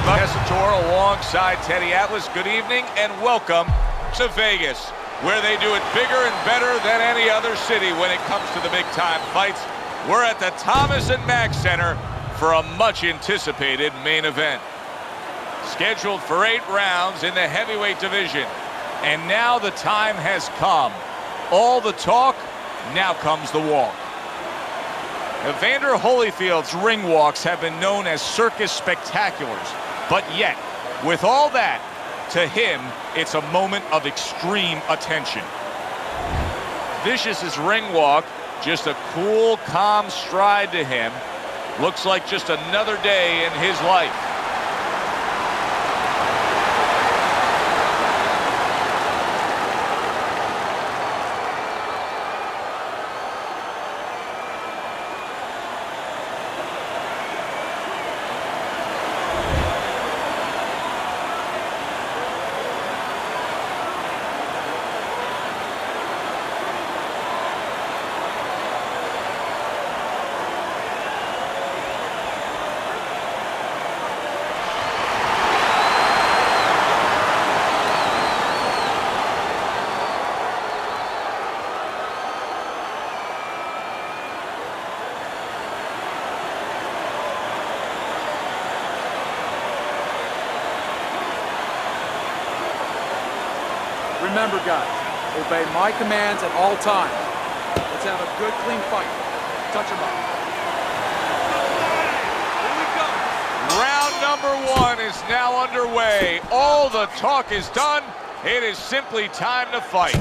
Tessitore alongside Teddy Atlas. Good evening and welcome to Vegas, where they do it bigger and better than any other city when it comes to the big-time fights. We're at the Thomas & Mack Center for a much-anticipated main event. Scheduled for 8 rounds in the heavyweight division. And now the time has come. All the talk, now comes the walk. Evander Holyfield's ring walks have been known as circus spectaculars. But yet, with all that, to him, it's a moment of extreme attention. Vicious's ring walk, just a cool, calm stride to him. Looks like just another day in his life. Remember, guys, obey my commands at all times. Let's have a good, clean fight. Touch him up. Here we go. Round number 1 is now underway. All the talk is done. It is simply time to fight.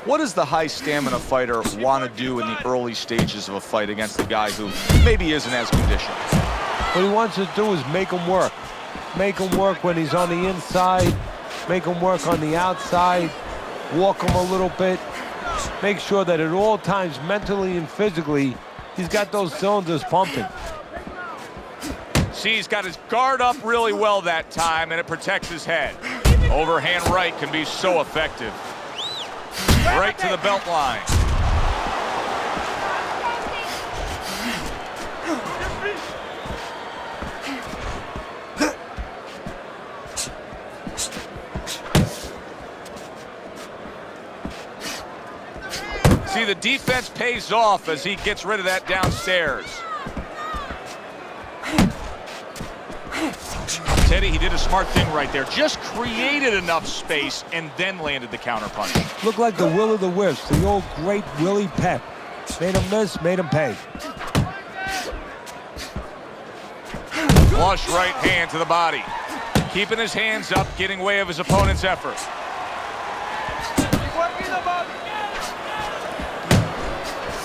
What does the high stamina fighter want to do in the early stages of a fight against a guy who maybe isn't as conditioned? What he wants to do is make him work. Make him work when he's on the inside. Make him work on the outside. Walk him a little bit. Make sure that at all times, mentally and physically, he's got those cylinders pumping. See, he's got his guard up really well that time, and it protects his head. Overhand right can be so effective. Right to the belt line. See, the defense pays off as he gets rid of that downstairs. Teddy, he did a smart thing right there. Just created enough space and then landed the counterpunch. Looked like the will of the wisps, the old great Willie Pep. Made him miss, made him pay. Flush right hand to the body. Keeping his hands up, getting way of his opponent's effort.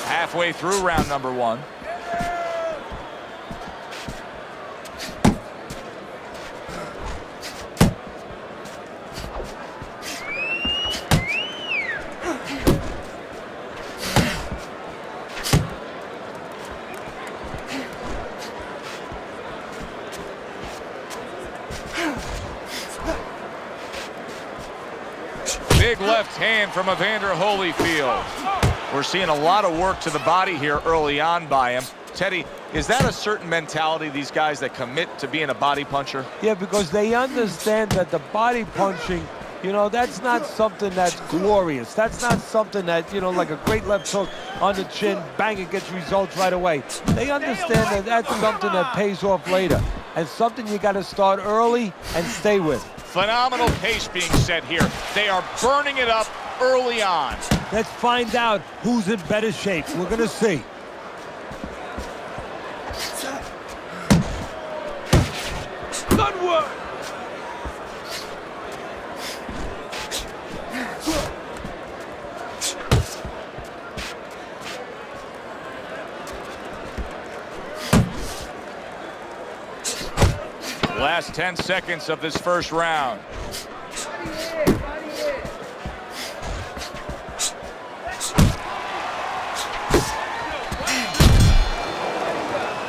Halfway through round number 1. Big left hand from Evander Holyfield. We're seeing a lot of work to the body here early on by him. Teddy, is that a certain mentality, these guys that commit to being a body puncher? Yeah, because they understand that the body punching, you know, that's not something that's glorious. That's not something that, you know, like a great left hook on the chin, bang, it gets results right away. They understand that that's something that pays off later and something you got to start early and stay with. Phenomenal pace being set here. They are burning it up early on. Let's find out who's in better shape. We're going to see. Good work. Last 10 seconds of this first round.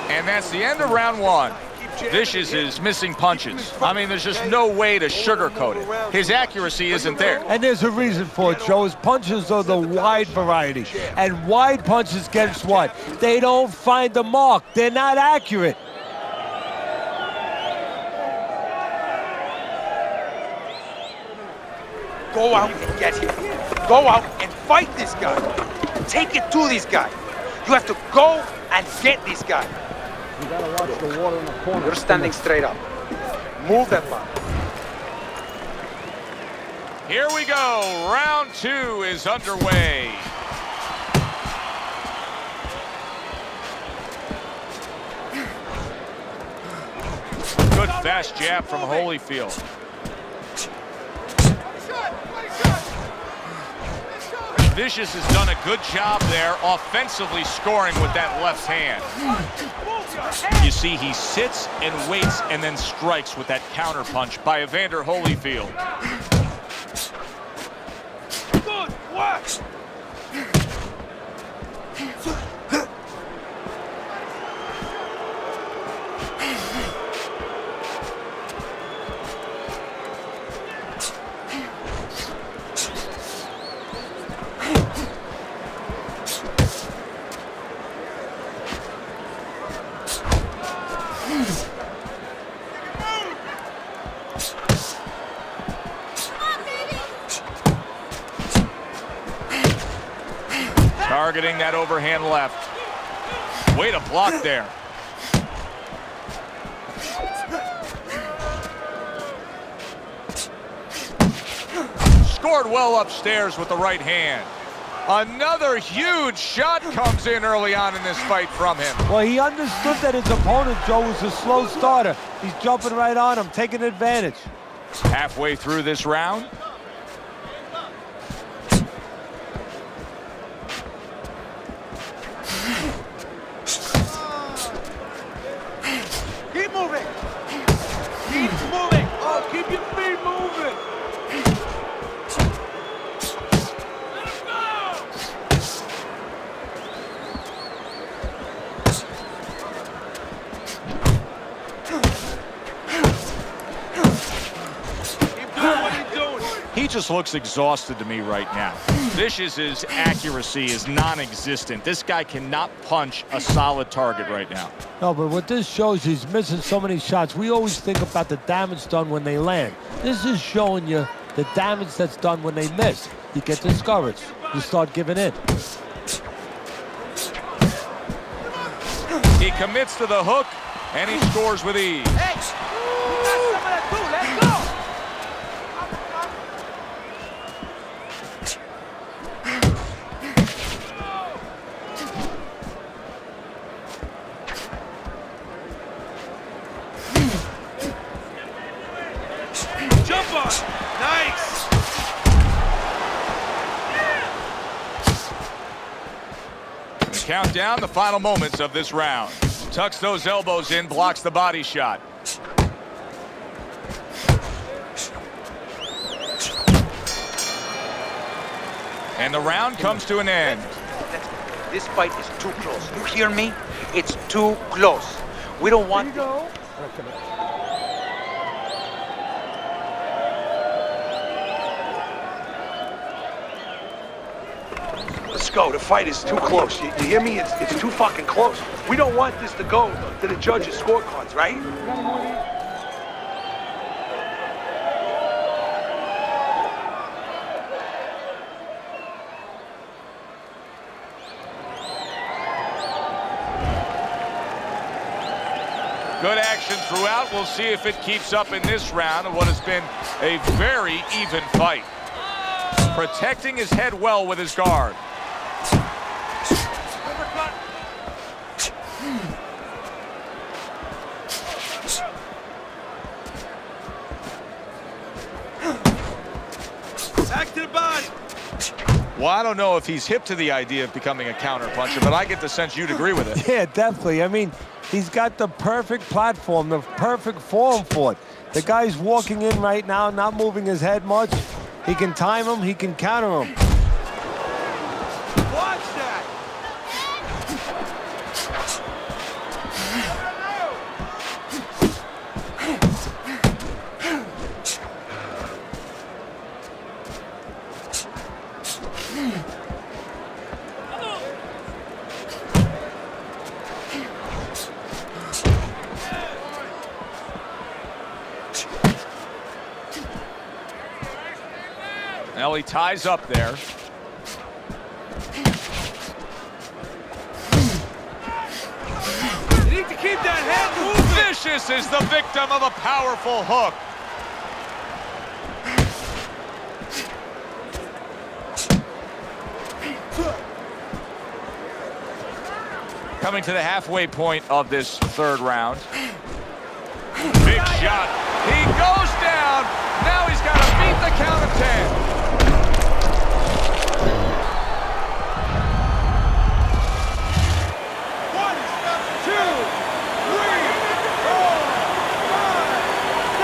And that's the end of round 1. Vicious is missing punches. I mean, there's just no way to sugarcoat it. His accuracy isn't there. And there's a reason for it, Joe. His punches are the wide variety. And wide punches, guess what? They don't find the mark. They're not accurate. Go out and get him. Go out and fight this guy. Take it to this guy. You have to go and get this guy. You gotta watch the water in the corner. You're standing straight up. Move that body. Here we go. Round 2 is underway. Good fast jab from Holyfield. Vicious has done a good job there offensively scoring with that left hand. You see, he sits and waits and then strikes with that counter punch by Evander Holyfield. Good work. Targeting that overhand left. Way to block there. Scored well upstairs with the right hand. Another huge shot comes in early on in this fight from him. Well, he understood that his opponent, Joe, was a slow starter. He's jumping right on him, taking advantage. Halfway through this round. Keep moving. Keep moving. Oh, keep your feet moving. He just looks exhausted to me right now. Vicious's accuracy is non-existent. This guy cannot punch a solid target right now. No, but what this shows, he's missing so many shots. We always think about the damage done when they land. This is showing you the damage that's done when they miss. You get discouraged. You start giving in. He commits to the hook, and he scores with ease. Hey, you got some of that too. Let's go. Jump on. Nice. Count down the final moments of this round. Tucks those elbows in, blocks the body shot. And the round comes to an end. This fight is too close. You hear me? It's too close. We don't want... Let's go. The fight is too close. You hear me? It's too fucking close. We don't want this to go to the judges' scorecards, right? Good action throughout. We'll see if it keeps up in this round of what has been a very even fight. Protecting his head well with his guard. Back to the body. Well, I don't know if he's hip to the idea of becoming a counterpuncher, but I get the sense you'd agree with it. Yeah, definitely. I mean, he's got the perfect platform, the perfect form for it. The guy's walking in right now, not moving his head much. He can time him, he can counter him. Watch that. Well, he ties up there. You need to keep that head moving. Vicious is the victim of a powerful hook. Coming to the halfway point of this third round. Big shot. He goes down. Now he's got to beat the count of 10.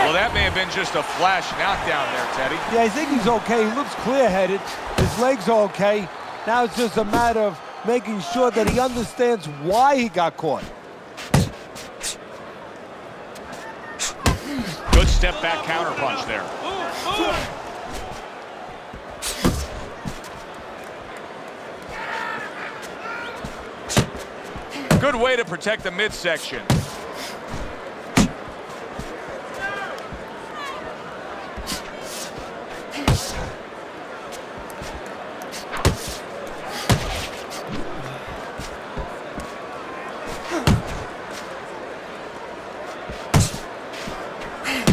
Well, that may have been just a flash knockdown there, Teddy. Yeah, I think he's okay. He looks clear-headed. His legs are okay. Now it's just a matter of making sure that he understands why he got caught. Good step back counter punch there. Good way to protect the midsection.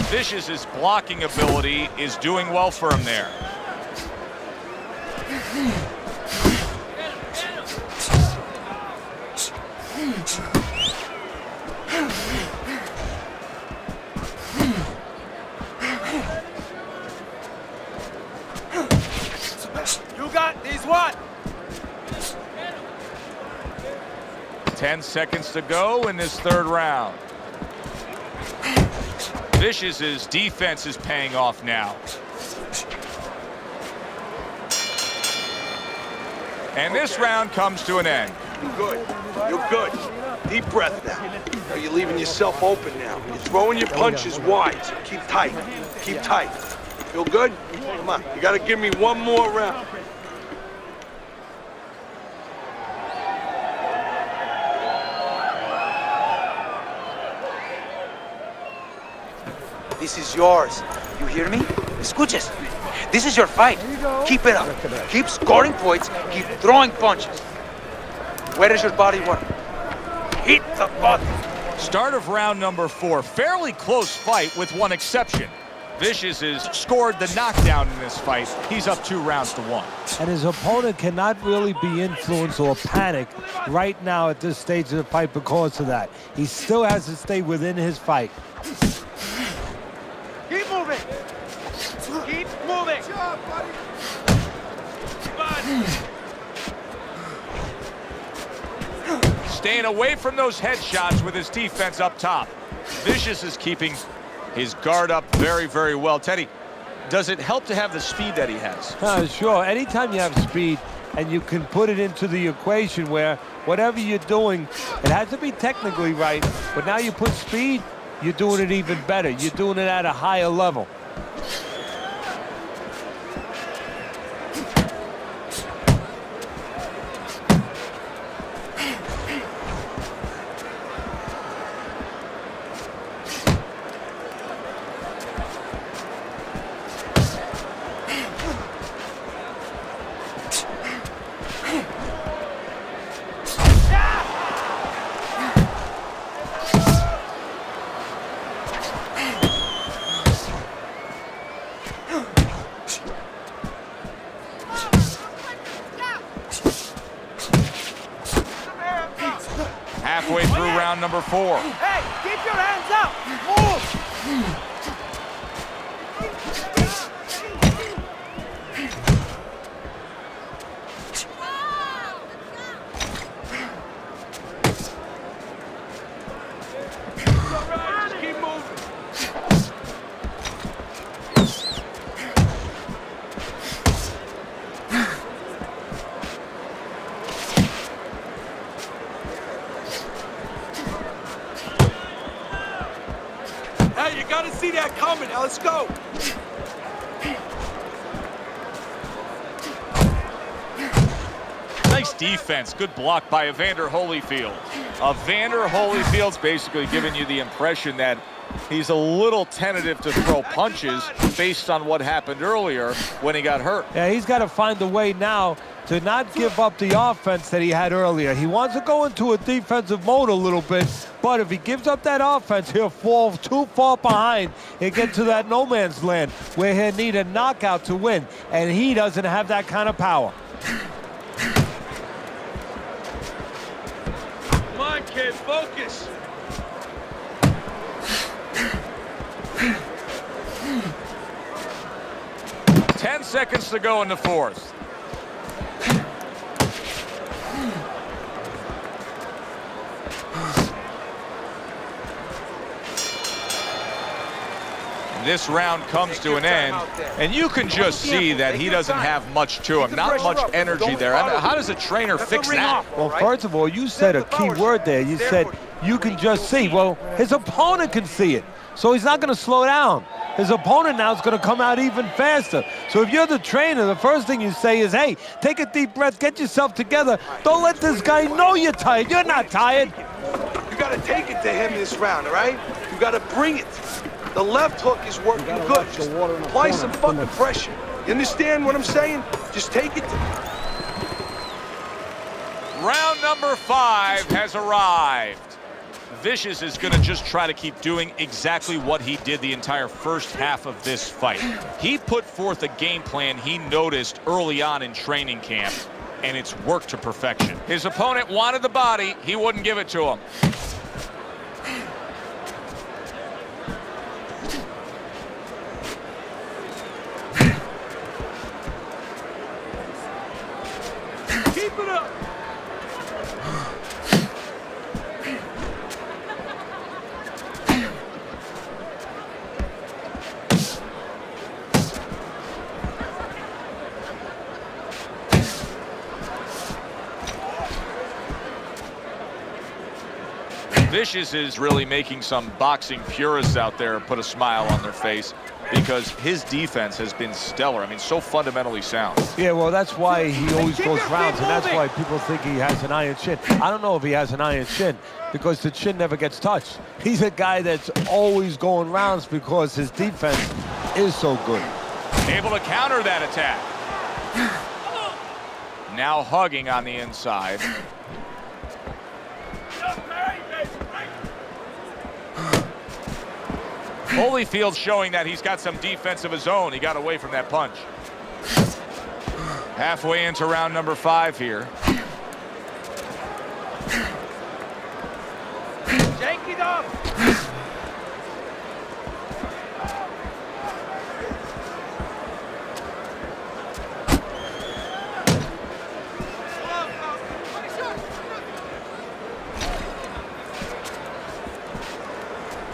Vicious's blocking ability is doing well for him there. You got these what? 10 seconds to go in this third round. Vicious's defense is paying off now. And this round comes to an end. You're good. You're good. Deep breath now. You're leaving yourself open now. You're throwing your punches wide, so keep tight. Keep tight. Feel good? Come on. You got to give me one more round. This is yours. You hear me? Escuches. This is your fight. Keep it up. Keep scoring points. Keep throwing punches. Where is your body work? Hit the button. Start of round number 4. Fairly close fight with one exception. Vicious has scored the knockdown in this fight. He's up 2 rounds to 1. And his opponent cannot really be influenced or panic right now at this stage of the fight because of that. He still has to stay within his fight. Keep moving. Keep moving. Good job, buddy. Staying away from those headshots with his defense up top. Vicious is keeping his guard up very, very well. Teddy, does it help to have the speed that he has? Sure. Anytime you have speed and you can put it into the equation where whatever you're doing, it has to be technically right, but now you put speed, you're doing it even better. You're doing it at a higher level. Halfway through round number 4. Hey, keep your hands up. Move. Just keep moving. Hey, you got to see that coming. Now let's go. Nice defense. Good block by Evander Holyfield. Evander Holyfield's basically giving you the impression that he's a little tentative to throw punches based on what happened earlier when he got hurt. Yeah, he's got to find a way now to not give up the offense that he had earlier. He wants to go into a defensive mode a little bit, but if he gives up that offense, he'll fall too far behind and get to that no man's land where he'll need a knockout to win, and he doesn't have that kind of power. Come on, kid, focus. Ten seconds to go in the fourth. This round comes to an end, and you can just see that he doesn't have much to him, not much energy there. I mean, how does a trainer fix that? Well, first of all, you said a key word there. You said you can just see. Well, his opponent can see it, so he's not going to slow down. His opponent now is going to come out even faster. So if you're the trainer, the first thing you say is, hey, take a deep breath, get yourself together. Don't let this guy know you're tired. You're not tired. You gotta take it to him this round, all right? You gotta bring it. The left hook is working good. Just apply some fucking pressure. You understand what I'm saying? Just take it to him. Round number 5 has arrived. Vicious is going to just try to keep doing exactly what he did the entire first half of this fight. He put forth a game plan he noticed early on in training camp, and it's worked to perfection. His opponent wanted the body. He wouldn't give it to him. Keep it up. Vicious is really making some boxing purists out there put a smile on their face because his defense has been stellar. I mean, so fundamentally sound. Yeah, well, that's why he always goes rounds, and that's why people think he has an iron chin. I don't know if he has an iron chin because the chin never gets touched. He's a guy that's always going rounds because his defense is so good. Able to counter that attack. Now hugging on the inside. Holyfield showing that he's got some defense of his own. He got away from that punch. Halfway into round number 5 here. Shake it up.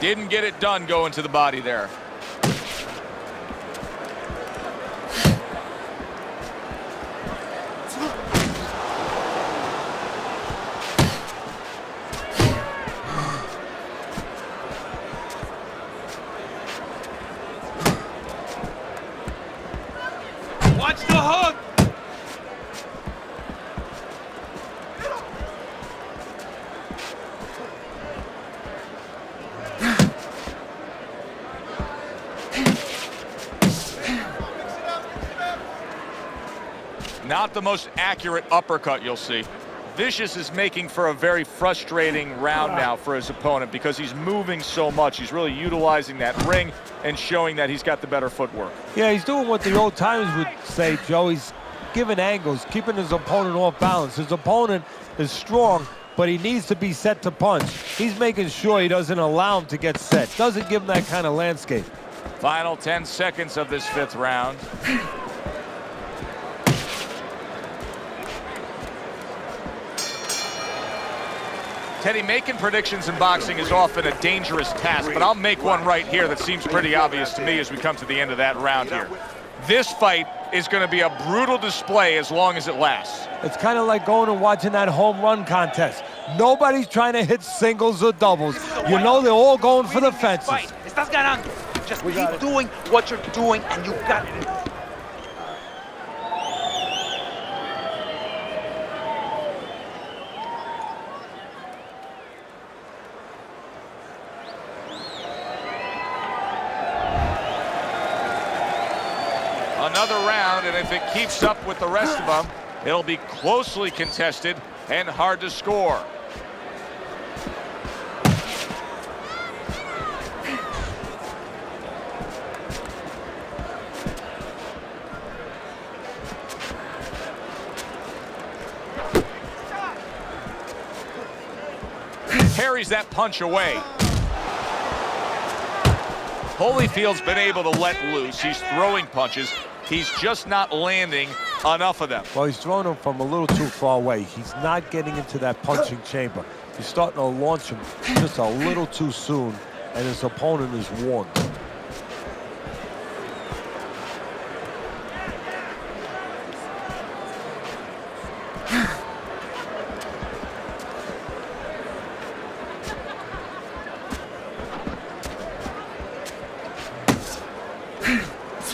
Didn't get it done going to the body there. Watch the hook. Not the most accurate uppercut you'll see. Vicious is making for a very frustrating round now for his opponent because he's moving so much. He's really utilizing that ring and showing that he's got the better footwork. Yeah, he's doing what the old timers would say, Joe. He's giving angles, keeping his opponent off balance. His opponent is strong, but he needs to be set to punch. He's making sure he doesn't allow him to get set. Doesn't give him that kind of landscape. Final 10 seconds of this 5th round. Teddy, making predictions in boxing is often a dangerous task, but I'll make one right here that seems pretty obvious to me as we come to the end of that round here. This fight is going to be a brutal display as long as it lasts. It's kind of like going and watching that home run contest. Nobody's trying to hit singles or doubles. You know they're all going for the fences. Estás ganando. Just keep doing what you're doing and you got it. Another round, and if it keeps up with the rest of them, it'll be closely contested and hard to score. Parries that punch away. Holyfield's been able to let loose. He's throwing punches. He's just not landing enough of them. Well, he's throwing them from a little too far away. He's not getting into that punching chamber. He's starting to launch him just a little too soon, and his opponent is warned.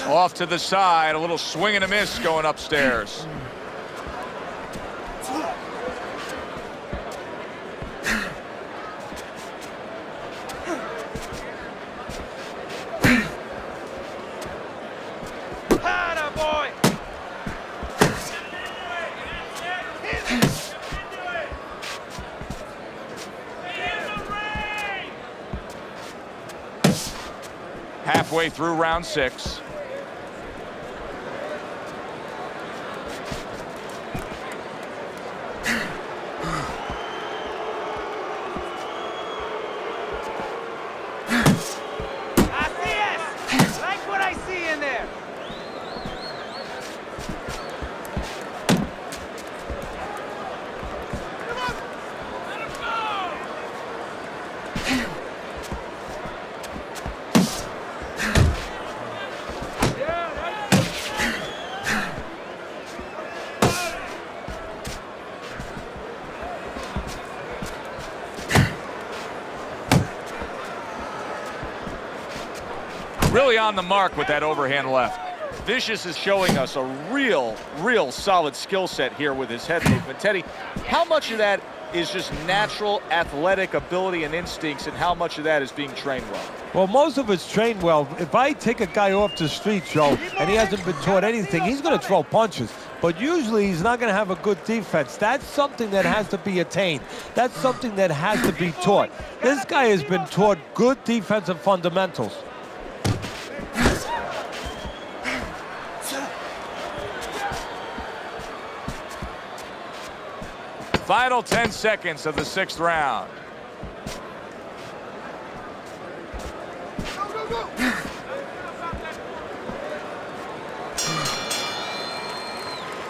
Off to the side, a little swing and a miss going upstairs. Halfway through round 6. Really on the mark with that overhand left. Vicious is showing us a real solid skill set here with his head movement. Teddy, how much of that is just natural athletic ability and instincts, and how much of that is being trained well? Well, most of it's trained well. If I take a guy off the street, Joe, and he hasn't been taught anything, he's going to throw punches. But usually he's not going to have a good defense. That's something that has to be attained. That's something that has to be taught. This guy has been taught good defensive fundamentals. Final 10 seconds of the 6th round.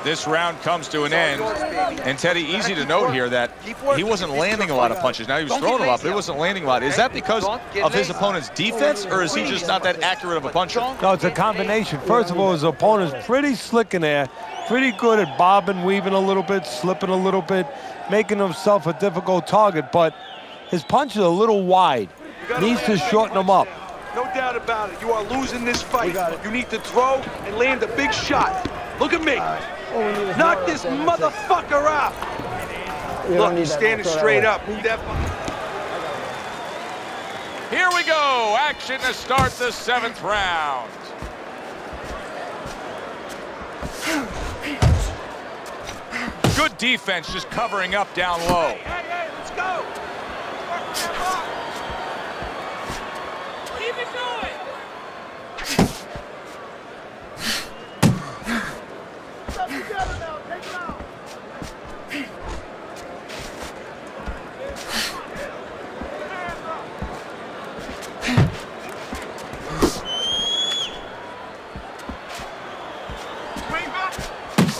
This round comes to an end. And Teddy, easy to note here that he wasn't landing a lot of punches. Now he was throwing a lot, but he wasn't landing a lot. Is that because of his opponent's defense, or is he just not that accurate of a puncher? No, it's a combination. First of all, his opponent's pretty slick in there, pretty good at bobbing, weaving a little bit, slipping a little bit, making himself a difficult target, but his punch is a little wide. Needs to shorten them up. No doubt about it. You are losing this fight. You need to throw and land a big shot. Look at me. Knock this motherfucker out. Look, he's standing straight up. Here we go. Action to start the 7th round. Good defense, just covering up down low. Hey, let's go. Keep it going.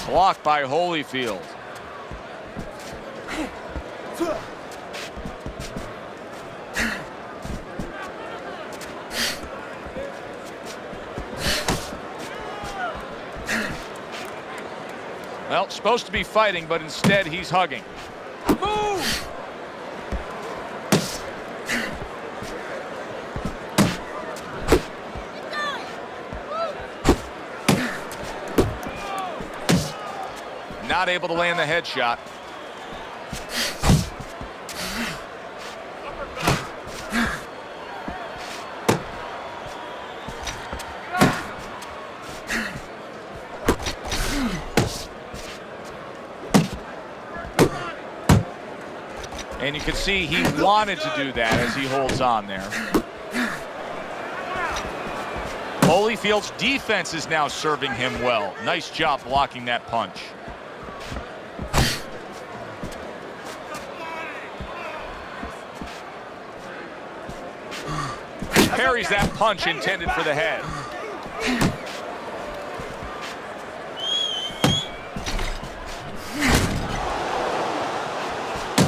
Blocked by Holyfield. Well, supposed to be fighting, but instead he's hugging. Move! Not able to land the headshot. And you can see he wanted to do that as he holds on there. Holyfield's defense is now serving him well. Nice job blocking that punch. Parries that punch intended for the head.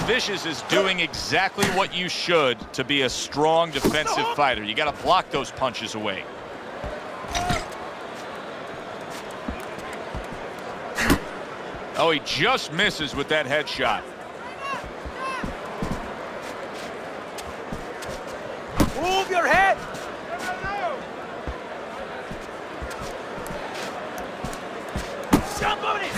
Vicious is doing exactly what you should to be a strong defensive fighter. You got to block those punches away. Oh, he just misses with that headshot. Move your head! Somebody!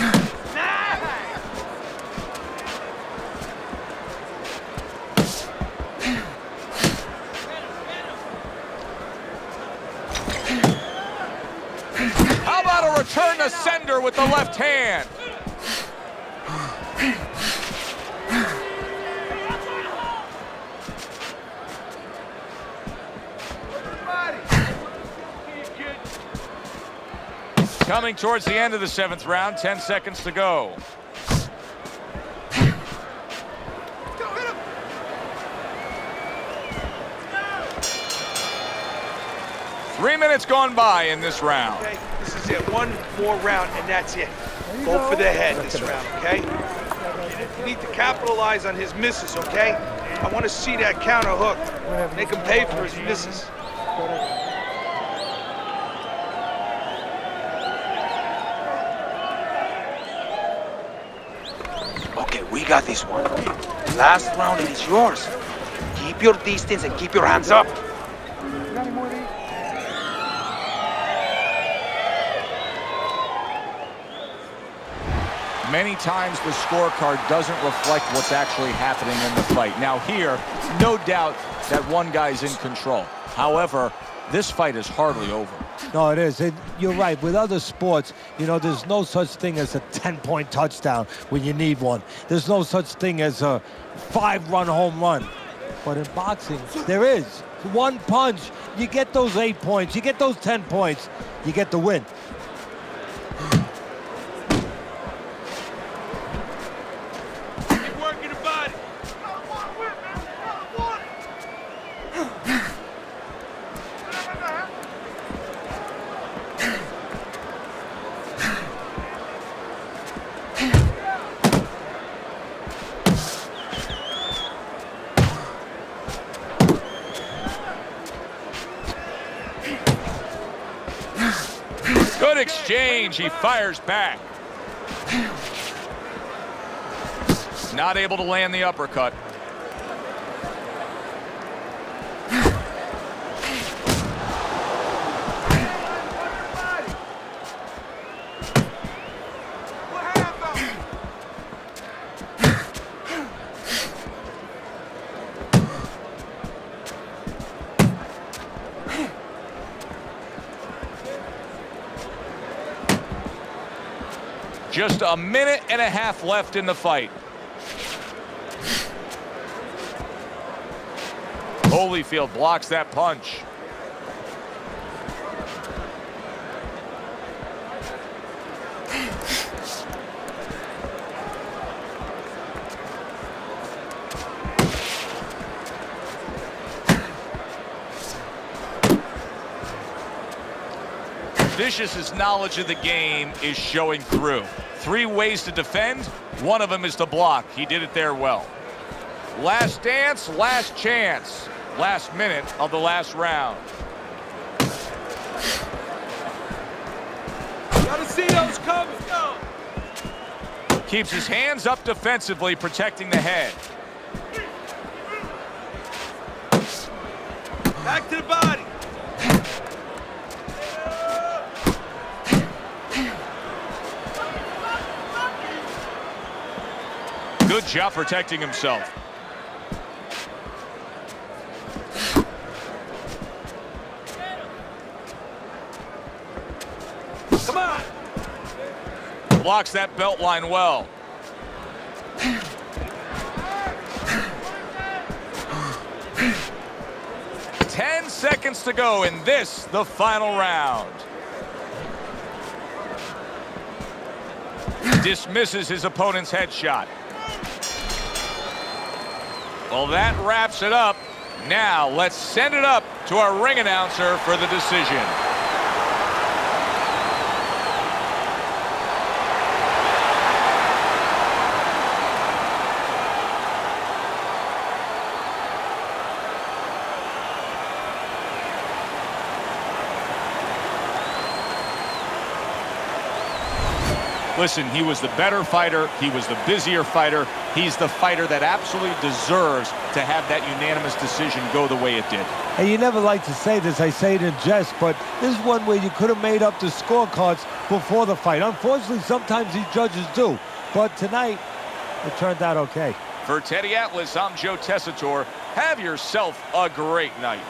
How about a return to sender with the left hand? Coming towards the end of the 7th round, 10 seconds to go. Three minutes gone by in this round. Okay, this is it. 1 more round, and that's it. Go for the head this round, okay? You need to capitalize on his misses, okay? I want to see that counter hook. Make him pay for his misses. Okay, we got this one. Last round, it is yours. Keep your distance and keep your hands up. Many times the scorecard doesn't reflect what's actually happening in the fight. Now here, no doubt that one guy's in control. However, this fight is hardly over. No, it is. You're right. With other sports, you know, there's no such thing as a 10-point touchdown when you need one. There's no such thing as a 5-run home run. But in boxing, there is. One punch, you get those 8 points, you get those 10 points, you get the win. Keep working the body. Good exchange. He fires back. Not able to land the uppercut. Just a minute and a half left in the fight. Holyfield blocks that punch. Vicious's knowledge of the game is showing through. 3 ways to defend, one of them is to block. He did it there well. Last dance, last chance. Last minute of the last round. Gotta see those coming. Go. Keeps his hands up defensively, protecting the head. Back to the body. Good job protecting himself. Come on. Blocks that belt line well. 10 seconds to go in this, the final round. Dismisses his opponent's headshot. Well, that wraps it up. Now, let's send it up to our ring announcer for the decision. Listen, he was the better fighter. He was the busier fighter. He's the fighter that absolutely deserves to have that unanimous decision go the way it did. And you never like to say this, I say it in jest, but this is one where you could have made up the scorecards before the fight. Unfortunately, sometimes these judges do. But tonight, it turned out okay. For Teddy Atlas, I'm Joe Tessitore. Have yourself a great night.